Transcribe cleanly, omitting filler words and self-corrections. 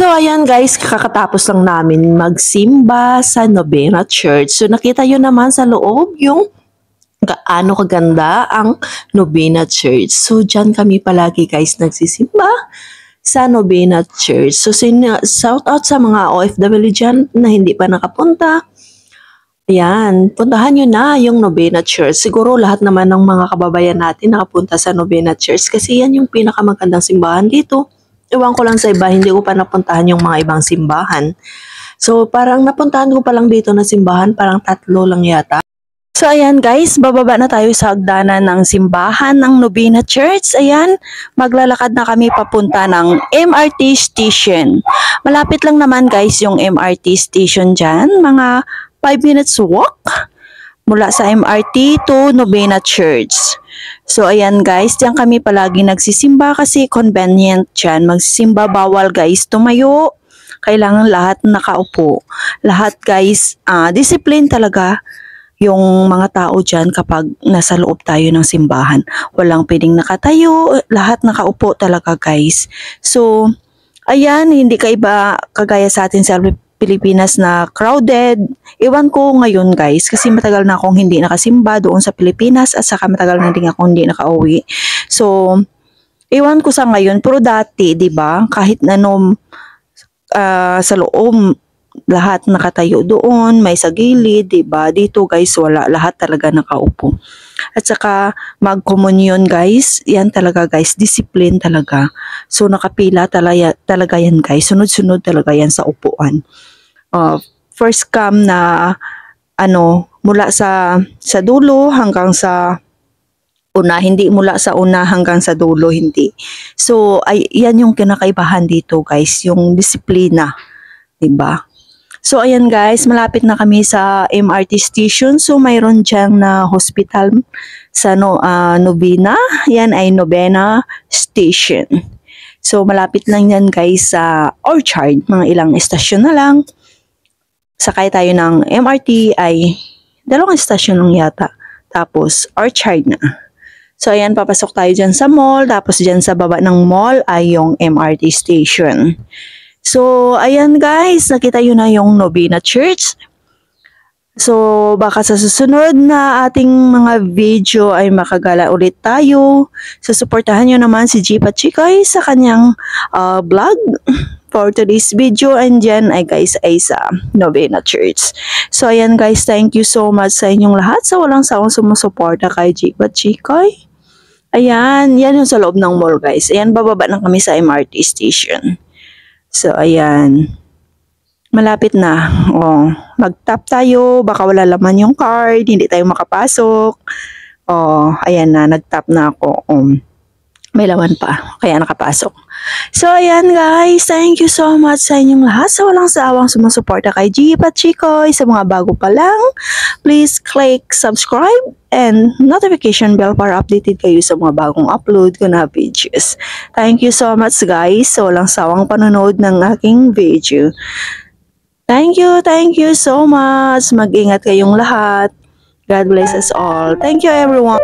So, ayan guys, kakatapos lang namin magsimba sa Novena Church. So, nakita yun naman sa loob yung gaano kaganda ang Novena Church. So, dyan kami palagi guys nagsisimba sa Novena Church. So, shout out sa mga OFW dyan na hindi pa nakapunta. Ayan, puntahan nyo na yung Novena Church. Siguro lahat naman ng mga kababayan natin nakapunta sa Novena Church kasi yan yung pinakamagandang simbahan dito. Iwan ko lang sa iba, hindi ko pa napuntahan yung mga ibang simbahan. So, parang napuntahan ko pa lang dito na simbahan, parang 3 lang yata. So, ayan guys, bababa na tayo sa hagdanan ng simbahan ng Novena Church. Ayan, maglalakad na kami papunta ng MRT station. Malapit lang naman guys yung MRT station dyan, mga 5 minutes walk mula sa MRT to Novena Church. So, ayan guys, diyan kami palagi nagsisimba kasi convenient dyan. Magsisimba, bawal guys tumayo. Kailangan lahat nakaupo. Lahat guys, discipline talaga yung mga tao dyan kapag nasa loob tayo ng simbahan. Walang pwedeng nakatayo, lahat nakaupo talaga guys. So, ayan, hindi kaiba kagaya sa atin sa Pilipinas na crowded. Iwan ko ngayon guys kasi matagal na akong hindi nakasimba doon sa Pilipinas at saka matagal na din akong hindi nakauwi. So, iwan ko sa ngayon pero dati, 'di ba? Kahit na sa loob lahat nakatayo doon, may sa gilid, 'di ba? Dito guys wala, lahat talaga nakaupo. At saka mag-communion guys, yan talaga guys, discipline talaga. So nakapila talaga yan guys, sunod-sunod talaga yan sa upuan. First come na mula sa dulo hanggang sa una, hindi mula sa una hanggang sa dulo, hindi. So yan yung kinakaibahan dito guys, yung disiplina, 'di ba? So, ayan guys, malapit na kami sa MRT station. So, mayroon diyang na hospital sa Novena. Yan ay Novena Station. So, malapit lang yan guys sa Orchard. Mga ilang estasyon na lang. Sakay tayo ng MRT ay 2 estasyon lang yata. Tapos, Orchard na. So, ayan, papasok tayo dyan sa mall. Tapos, dyan sa baba ng mall ay yung MRT station. So, ayan guys, nakita yun na yung Novena Church. So, baka sa susunod na ating mga video ay makagala ulit tayo. So, supportahan nyo naman si G Pachikoy sa kanyang vlog for today's video. And dyan ay guys ay sa Novena Church. So, ayan guys, thank you so much sa inyong lahat sa walang sawang sumusuporta kay G Pachikoy. Ayan, yan yung sa loob ng mall guys. Ayan, bababa na kami sa MRT station. So, ayan. Malapit na. Mag-tap tayo. Baka wala laman yung card. Hindi tayo makapasok. Ayan na. Nag-tap na ako. May laman pa. Kaya nakapasok. So, ayan guys. Thank you so much sa inyong lahat. Sa walang sawang sumusuporta kay G Pachikoy. Sa mga bago pa lang, please click subscribe and notification bell para updated kayo sa mga bagong upload ko na videos. Thank you so much guys sa walang sawang panonood ng aking video. Thank you so much. Mag-ingat kayong lahat. God bless us all. Thank you everyone.